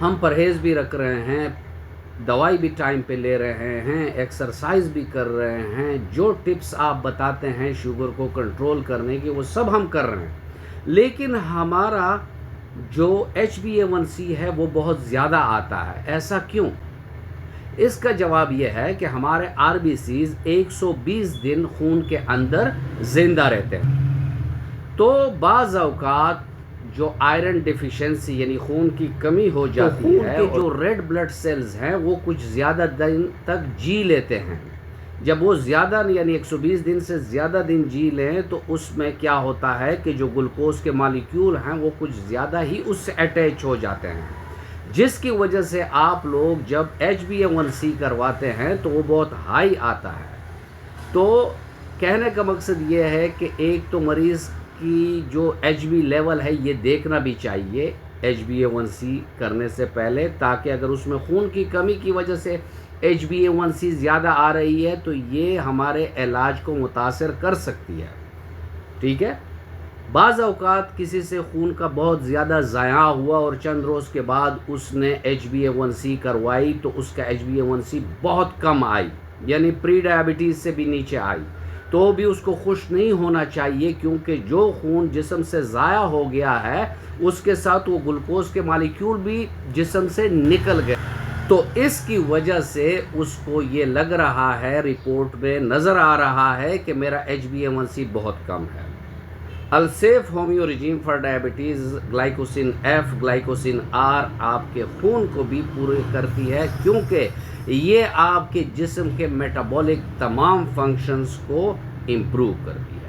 ہم پرہیز بھی رکھ رہے ہیں، دوائی بھی ٹائم پہ لے رہے ہیں، ایکسرسائز بھی کر رہے ہیں، جو ٹپس آپ بتاتے ہیں شوگر کو کنٹرول کرنے کی وہ سب ہم کر رہے ہیں، لیکن ہمارا جو HbA1c ہے وہ بہت زیادہ آتا ہے۔ ایسا کیوں؟ اس کا جواب یہ ہے کہ ہمارے RBCs 120 دن خون کے اندر زندہ رہتے ہیں، تو بعض اوقات جو آئرن ڈیفیشنسی یعنی خون کی کمی ہو جاتی ہے، کے جو ریڈ بلڈ سیلز ہیں وہ کچھ زیادہ دن تک جی لیتے ہیں۔ جب وہ زیادہ یعنی 120 دن سے زیادہ دن جی لیں تو اس میں کیا ہوتا ہے کہ جو گلوکوز کے مالیکیول ہیں وہ کچھ زیادہ ہی اس سے اٹیچ ہو جاتے ہیں، جس کی وجہ سے آپ لوگ جب HbA1c کرواتے ہیں تو وہ بہت ہائی آتا ہے۔ تو کہنے کا مقصد یہ ہے کہ ایک تو مریض کی جو HB لیول ہے یہ دیکھنا بھی چاہیے HbA1c کرنے سے پہلے، تاکہ اگر اس میں خون کی کمی کی وجہ سے HbA1c زیادہ آ رہی ہے تو یہ ہمارے علاج کو متاثر کر سکتی ہے، ٹھیک ہے۔ بعض اوقات کسی سے خون کا بہت زیادہ ضیاع ہوا اور چند روز کے بعد اس نے HbA1c کروائی تو اس کا HbA1c بہت کم آئی، یعنی پری ڈائبٹیز سے بھی نیچے آئی، تو بھی اس کو خوش نہیں ہونا چاہیے، کیونکہ جو خون جسم سے ضائع ہو گیا ہے اس کے ساتھ وہ گلوکوز کے مالیکیول بھی جسم سے نکل گئے، تو اس کی وجہ سے اس کو یہ لگ رہا ہے، رپورٹ میں نظر آ رہا ہے کہ میرا HbA1c بہت کم ہے۔ Alsaif homeo regime for diabetes glycosan F glycosan R آپ کے خون کو بھی پورے کرتی ہے، کیونکہ یہ آپ کے جسم کے میٹابولک تمام فنکشنز کو امپروو کرتی ہے۔